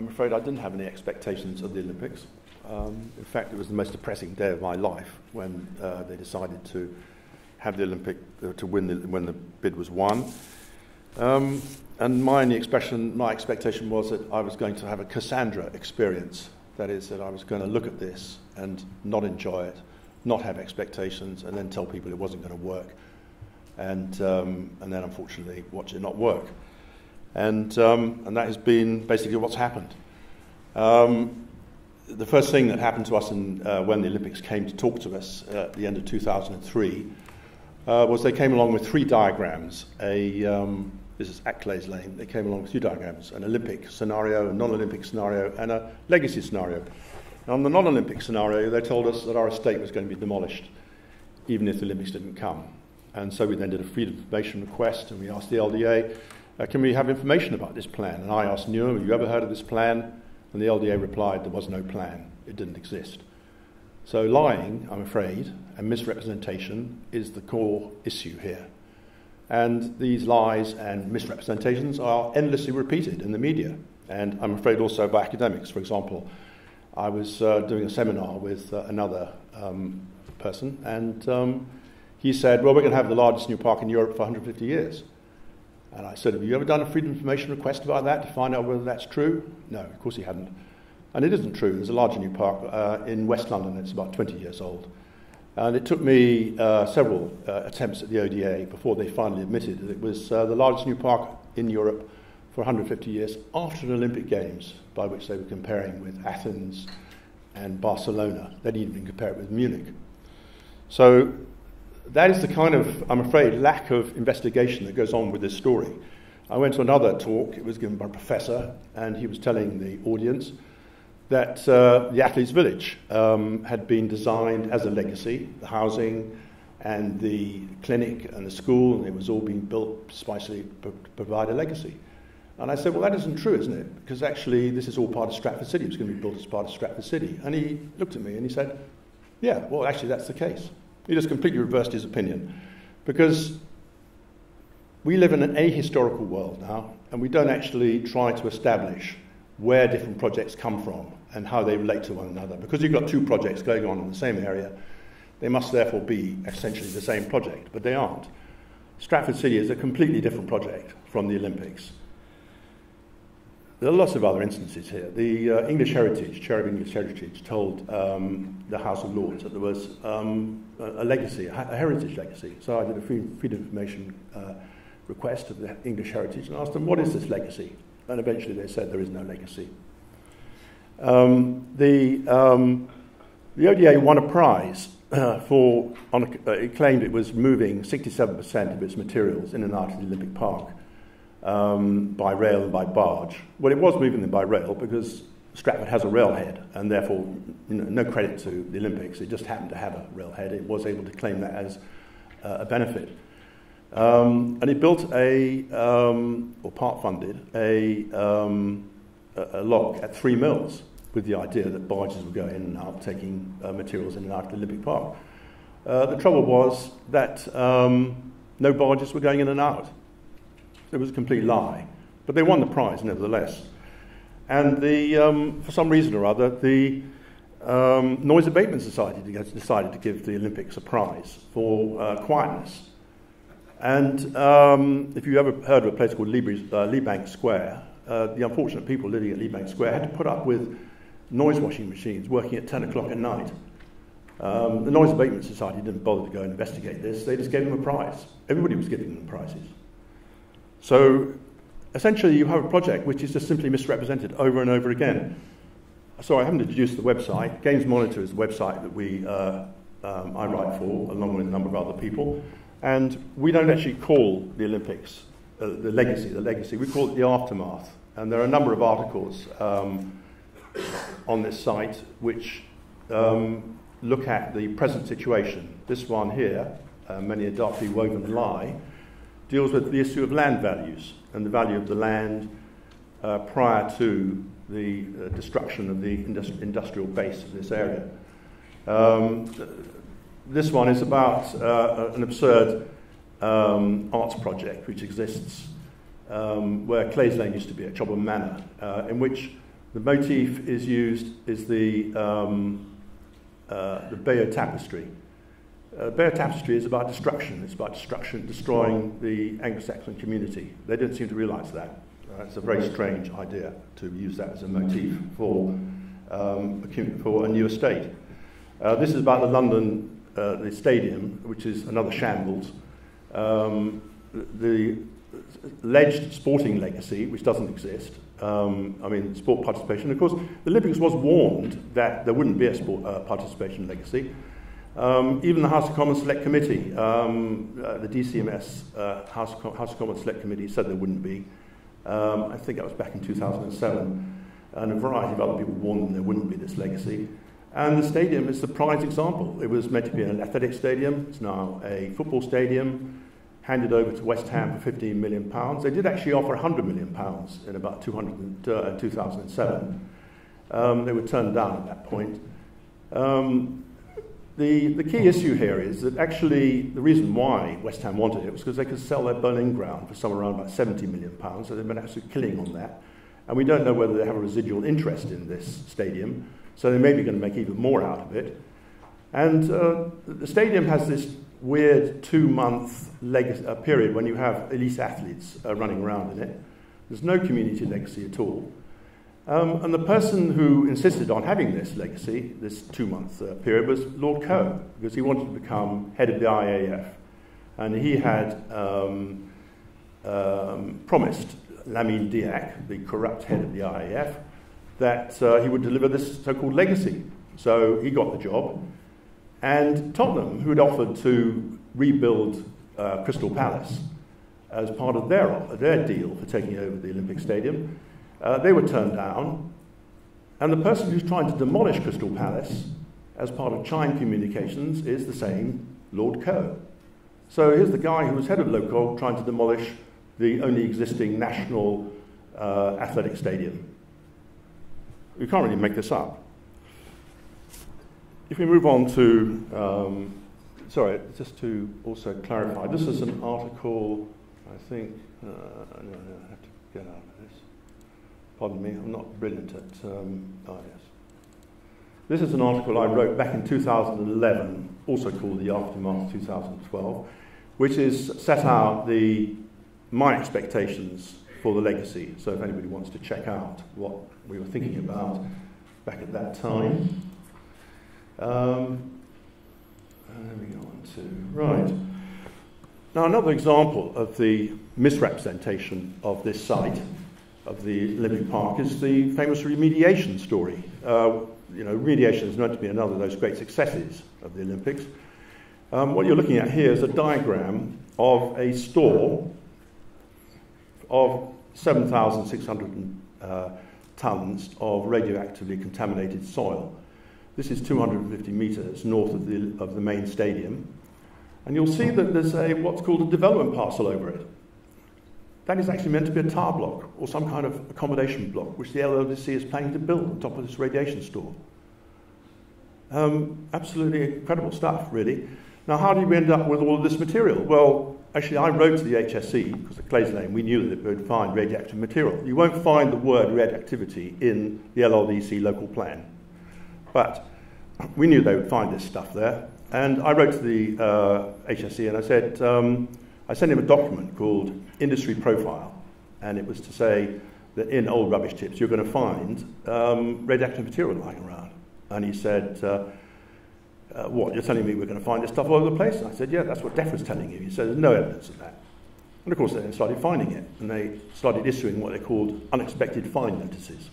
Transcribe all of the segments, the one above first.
I'm afraid I didn't have any expectations of the Olympics. In fact, it was the most depressing day of my life when they decided to have the Olympic, to win when the bid was won. And my expectation was that I was going to have a Cassandra experience. That is, that I was going to look at this and not enjoy it, not have expectations, and then tell people it wasn't going to work. And then, unfortunately, watch it not work. And that has been basically what's happened. The first thing that happened to us when the Olympics came to talk to us at the end of 2003 was they came along with 3 diagrams. This is Ackley's Lane. They came along with 2 diagrams, an Olympic scenario, a non-Olympic scenario, and a legacy scenario. And on the non-Olympic scenario, they told us that our estate was going to be demolished, even if the Olympics didn't come. And so we then did a freedom of information request, and we asked the LDA, can we have information about this plan? And I asked Newham, have you ever heard of this plan? And the LDA replied, there was no plan. It didn't exist. So lying, I'm afraid, and misrepresentation is the core issue here. And these lies and misrepresentations are endlessly repeated in the media, and I'm afraid also by academics. For example, I was doing a seminar with another person, and he said, well, we're going to have the largest new park in Europe for 150 years. And I said, have you ever done a freedom of information request about that to find out whether that's true? No, of course he hadn't. And it isn't true. There's a larger new park in West London. It's about 20 years old. And it took me several attempts at the ODA before they finally admitted that it was the largest new park in Europe for 150 years after the Olympic Games, by which they were comparing with Athens and Barcelona. They didn't even compare it with Munich. So that is the kind of, I'm afraid, lack of investigation that goes on with this story. I went to another talk. It was given by a professor, and he was telling the audience that the Athletes' Village had been designed as a legacy, the housing and the clinic and the school, and it was all being built precisely to provide a legacy. And I said, well, that isn't true, isn't it? Because actually this is all part of Stratford City. It was going to be built as part of Stratford City. And he looked at me and he said, yeah, well, actually that's the case. He just completely reversed his opinion. Because we live in an ahistorical world now, and we don't actually try to establish where different projects come from and how they relate to one another. Because you've got 2 projects going on in the same area, they must therefore be essentially the same project, but they aren't. Stratford City is a completely different project from the Olympics. There are lots of other instances here. The English Heritage, Chair of English Heritage, told the House of Lords that there was a legacy, a heritage legacy. So I did a freedom of information request of the English Heritage and asked them, what is this legacy? And eventually they said there is no legacy. The ODA won a prize it claimed it was moving 67% of its materials in and out of the Olympic Park by rail and by barge. Well, it was moving them by rail because Stratford has a railhead, and therefore no credit to the Olympics. It just happened to have a railhead. It was able to claim that as a benefit. And it built or part-funded, a lock at 3 mills with the idea that barges would go in and out, taking materials in and out of the Olympic Park. The trouble was that no barges were going in and out. It was a complete lie. But they won the prize, nevertheless. And for some reason or other, the Noise Abatement Society decided to give the Olympics a prize for quietness. And if you ever heard of a place called Leebank Square, the unfortunate people living at Leebank Square had to put up with noise washing machines working at 10 o'clock at night. The Noise Abatement Society didn't bother to go and investigate this. They just gave them a prize. Everybody was giving them prizes. So essentially you have a project which is just simply misrepresented over and over again. So I haven't introduced the website. Games Monitor is the website that I write for, along with a number of other people. And we don't actually call the Olympics the legacy. We call it the aftermath. And there are a number of articles on this site which look at the present situation. This one here, Many a Darkly Woven Lie, deals with the issue of land values and the value of the land prior to the destruction of the industrial base of this area. This one is about an absurd arts project which exists where Clays Lane used to be at Chobham Manor, in which The motif is the Bayeux tapestry. Bayeux tapestry is about destruction. It's about destruction, destroying the Anglo-Saxon community. They didn't seem to realise that. It's a very strange idea to use that as a motif for a new estate. This is about the London the stadium, which is another shambles. The alleged sporting legacy, which doesn't exist. Sport participation. Of course, the Olympics was warned that there wouldn't be a sport participation legacy. Even the House of Commons Select Committee, the DCMS House of Commons Select Committee said there wouldn't be. I think that was back in 2007. And a variety of other people warned them there wouldn't be this legacy. And the stadium is the prize example. It was meant to be an athletic stadium. It's now a football stadium, handed over to West Ham for £15 million. They did actually offer £100 million in about 2007. They were turned down at that point. The key issue here is that actually the reason why West Ham wanted it was because they could sell their Berlin ground for somewhere around about £70 million, so they've been absolutely killing on that. And we don't know whether they have a residual interest in this stadium, so they may be going to make even more out of it. And the stadium has this weird 2-month period when you have elite athletes running around in it. There's no community legacy at all. And the person who insisted on having this legacy, this 2-month period, was Lord Coe, because he wanted to become head of the IAF. And he had promised Lamine Diack, the corrupt head of the IAF, that he would deliver this so-called legacy. So he got the job. And Tottenham, who had offered to rebuild Crystal Palace as part of their deal for taking over the Olympic Stadium, they were turned down. And the person who's trying to demolish Crystal Palace as part of Cheyne Communications is the same Lord Coe. So here's the guy who was head of Local trying to demolish the only existing national athletic stadium. You can't really make this up. If we move on to, just to also clarify, this is an article, I think, I have to get out of this. Pardon me, I'm not brilliant at, yes. This is an article I wrote back in 2011, also called The Aftermath 2012, which is set out my expectations for the legacy. So if anybody wants to check out what we were thinking about back at that time. And then we go on to, right. Now another example of the misrepresentation of this site, of the Olympic Park, is the famous remediation story. Remediation is known to be another of those great successes of the Olympics. What you're looking at here is a diagram of a store of 7,600 tons of radioactively contaminated soil. This is 250 metres north of the main stadium. And you'll see that there's what's called a development parcel over it. That is actually meant to be a tower block or some kind of accommodation block, which the LLDC is planning to build on top of this radiation store. Absolutely incredible stuff, really. Now, how did we end up with all of this material? Well, actually, I wrote to the HSE, because at Clay's Lane, we knew that it would find radioactive material. You won't find the word radioactivity in the LLDC local plan. But we knew they would find this stuff there. And I wrote to the HSE and I said, I sent him a document called Industry Profile. And it was to say that in old rubbish tips, you're going to find radioactive material lying around. And he said, what, you're telling me we're going to find this stuff all over the place? And I said, yeah, that's what DEF was telling you. He said, there's no evidence of that. And of course, they then started finding it. And they started issuing what they called unexpected find notices,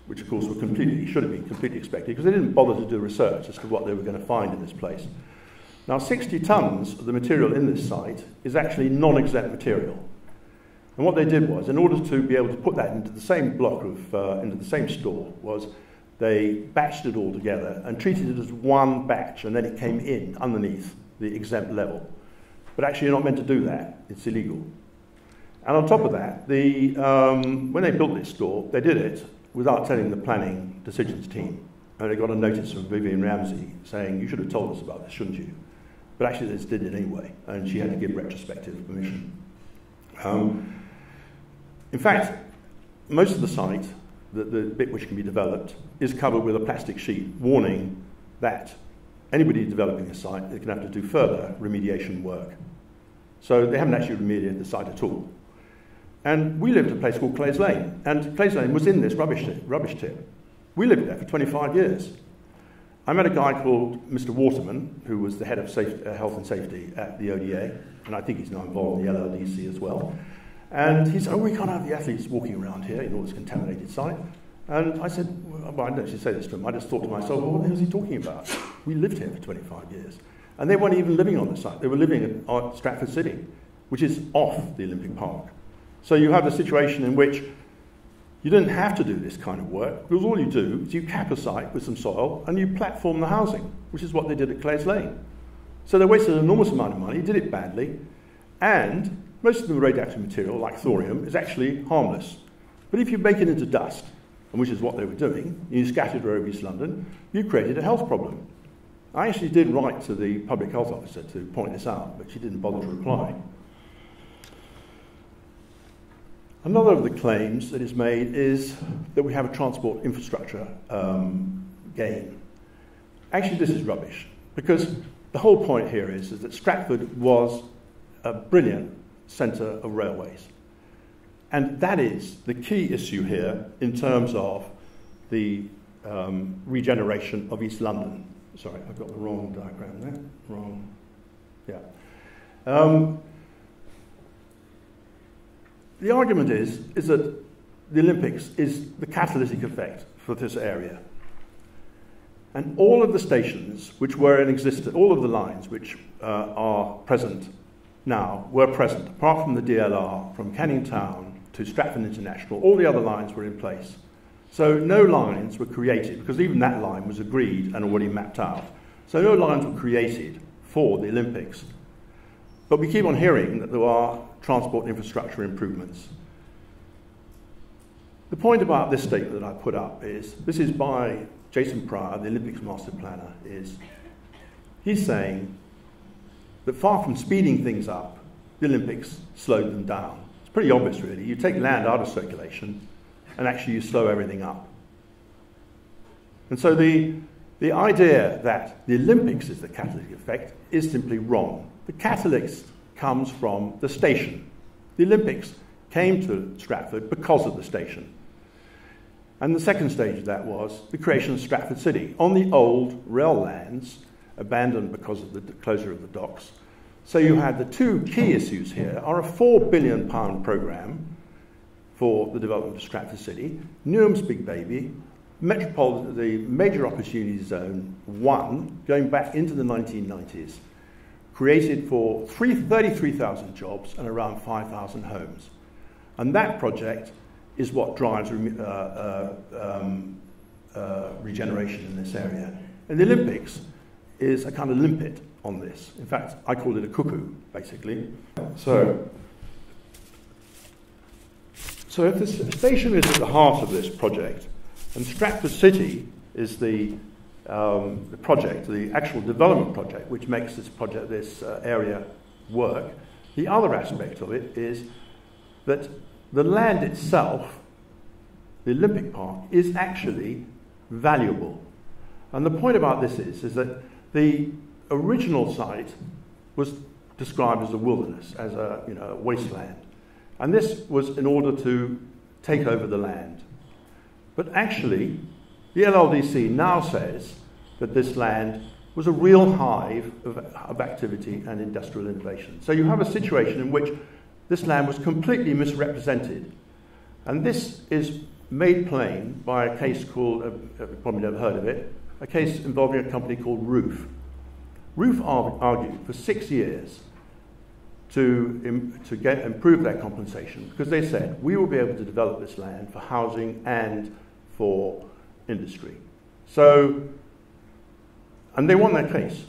which of course should have been completely expected, because they didn't bother to do research as to what they were going to find in this place. Now, 60 tons of the material in this site is actually non-exempt material. And what they did was, in order to be able to put that into the same block into the same store, was they batched it all together and treated it as one batch, and then it came in underneath the exempt level. But actually, you're not meant to do that. It's illegal. And on top of that, when they built this store, they did it without telling the planning decisions team. And they got a notice from Vivian Ramsey saying, you should have told us about this, shouldn't you? But actually, they just did it anyway, and she had to give retrospective permission. In fact, most of the site the bit which can be developed, is covered with a plastic sheet warning that anybody developing a site is going to have to do further remediation work. So they haven't actually remediated the site at all. And we lived at a place called Clays Lane, and Clays Lane was in this rubbish tip. We lived there for 25 years. I met a guy called Mr. Waterman, who was the head of health and safety at the ODA, and I think he's now involved in the LLDC as well. And he said, oh, we can't have the athletes walking around here in all this contaminated site. And I said, well, I didn't actually say this to him. I just thought to myself, well, what the hell is he talking about? We lived here for 25 years. And they weren't even living on the site. They were living at Stratford City, which is off the Olympic Park. So you have a situation in which you didn't have to do this kind of work, because all you do is you cap a site with some soil and you platform the housing, which is what they did at Clays Lane. So they wasted an enormous amount of money, did it badly, and most of the radioactive material, like thorium, is actually harmless. But if you make it into dust, and which is what they were doing, and you scattered it over East London, you created a health problem. I actually did write to the public health officer to point this out, but she didn't bother to reply. Another of the claims that is made is that we have a transport infrastructure gain. Actually, this is rubbish, because the whole point here is that Stratford was a brilliant centre of railways. And that is the key issue here in terms of the regeneration of East London. Sorry, I've got the wrong diagram there. Wrong. Yeah. The argument is that the Olympics is the catalytic effect for this area. And all of the stations which were in existence, all of the lines which are present now were present, apart from the DLR, from Canning Town to Stratford International, all the other lines were in place. So no lines were created, because even that line was agreed and already mapped out. So no lines were created for the Olympics. But we keep on hearing that there are transport infrastructure improvements. The point about this statement that I put up is, this is by Jason Pryor, the Olympics master planner, is he's saying that far from speeding things up, the Olympics slowed them down. It's pretty obvious, really. You take land out of circulation, and actually you slow everything up. And so the idea that the Olympics is the catalytic effect is simply wrong. The catalyst comes from the station. The Olympics came to Stratford because of the station. And the second stage of that was the creation of Stratford City on the old rail lands, abandoned because of the closure of the docks. So you had the two key issues here are a £4 billion programme for the development of Stratford City, Newham's Big Baby, the Major Opportunity Zone 1, going back into the 1990s, created for 33,000 jobs and around 5,000 homes. And that project is what drives regeneration in this area. And the Olympics is a kind of limpet on this. In fact, I call it a cuckoo, basically. So if the station is at the heart of this project, and Stratford City is the project, the actual development project, which makes this area work, the other aspect of it is that the land itself, the Olympic Park, is actually valuable. And the point about this is that the original site was described as a wilderness, as a wasteland. And this was in order to take over the land. But actually, the LLDC now says that this land was a real hive of activity and industrial innovation. So you have a situation in which this land was completely misrepresented. And this is made plain by a case called, you've probably never heard of it, a case involving a company called Roof. Roof argued for 6 years to improve their compensation, because they said, we will be able to develop this land for housing and for industry. So, and they won their case.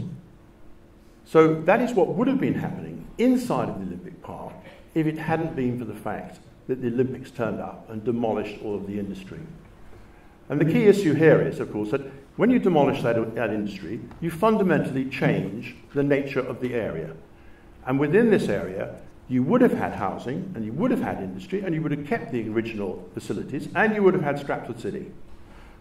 So that is what would have been happening inside of the Olympic Park if it hadn't been for the fact that the Olympics turned up and demolished all of the industry. And the key issue here is, of course, that when you demolish that industry, you fundamentally change the nature of the area. And within this area, you would have had housing, and you would have had industry, and you would have kept the original facilities, and you would have had Stratford City.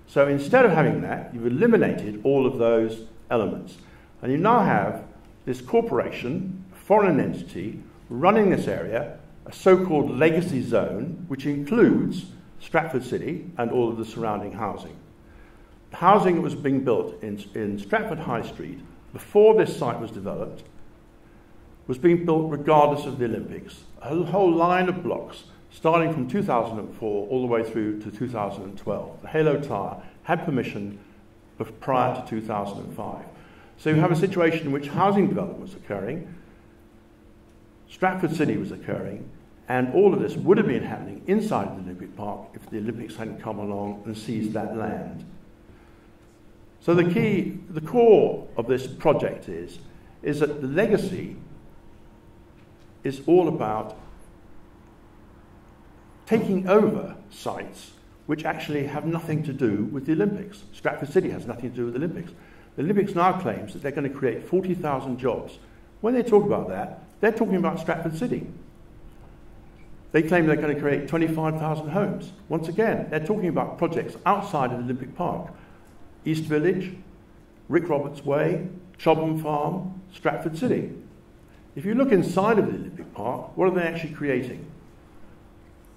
So instead of having that, you've eliminated all of those elements. And you now have this corporation, foreign entity, running this area, a so-called legacy zone, which includes Stratford City and all of the surrounding housing. The housing that was being built in Stratford High Street before this site was developed was being built regardless of the Olympics. A whole line of blocks, starting from 2004 all the way through to 2012. The Halo Tower had permission prior to 2005. So you have a situation in which housing development was occurring, Stratford City was occurring, and all of this would have been happening inside the Olympic Park if the Olympics hadn't come along and seized that land. So the core of this project is that the legacy is all about taking over sites which actually have nothing to do with the Olympics. Stratford City has nothing to do with the Olympics. The Olympics now claims that they're going to create 40,000 jobs. When they talk about that, they're talking about Stratford City. They claim they're going to create 25,000 homes. Once again, they're talking about projects outside of the Olympic Park. East Village, Rick Roberts Way, Chobham Farm, Stratford City. If you look inside of the Olympic Park, what are they actually creating?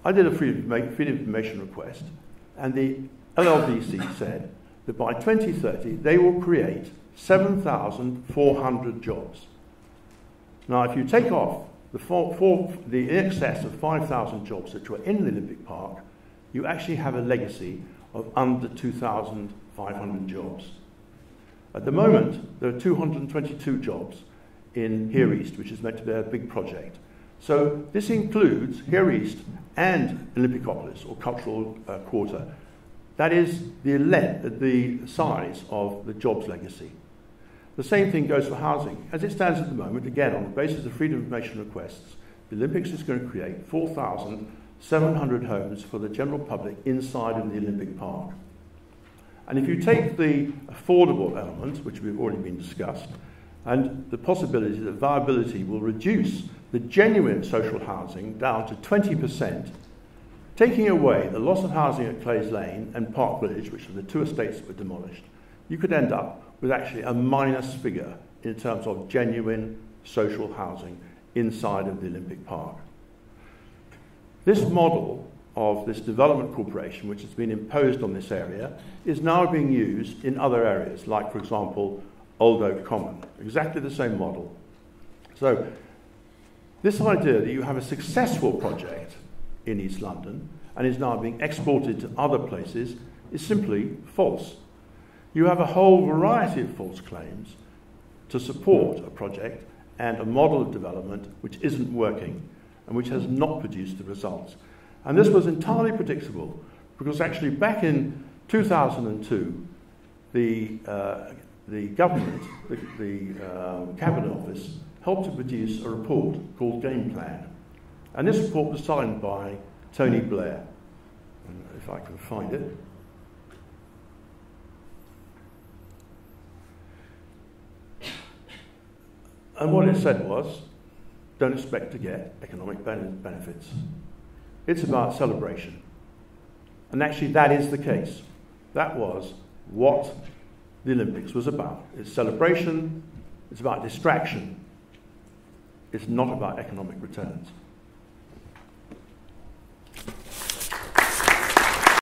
I did a freedom of information request, and the LLDC said that by 2030 they will create 7,400 jobs. Now, if you take off the in excess of 5,000 jobs that were in the Olympic Park, you actually have a legacy of under 2,500 jobs. At the moment, there are 222 jobs in Here East, which is meant to be a big project. So this includes Here East and Olympicopolis, or Cultural Quarter. That is the size of the jobs legacy. The same thing goes for housing. As it stands at the moment, again, on the basis of freedom of information requests, the Olympics is going to create 4,700 homes for the general public inside of the Olympic Park. And if you take the affordable element, which we've already been discussed, and the possibility that viability will reduce the genuine social housing down to 20%, taking away the loss of housing at Clays Lane and Park Village, which are the two estates that were demolished, you could end up with actually a minus figure in terms of genuine social housing inside of the Olympic Park. This model of this development corporation, which has been imposed on this area, is now being used in other areas, like, for example, Old Oak Common. Exactly the same model. So this idea that you have a successful project in East London and is now being exported to other places is simply false. You have a whole variety of false claims to support a project and a model of development which isn't working and which has not produced the results. And this was entirely predictable because actually back in 2002, the government, the Cabinet Office, helped to produce a report called Game Plan. And this report was signed by Tony Blair. And if I can find it. And what it said was, don't expect to get economic benefits. It's about celebration. And actually that is the case. That was what the Olympics was about. It's celebration, it's about distraction. It's not about economic returns.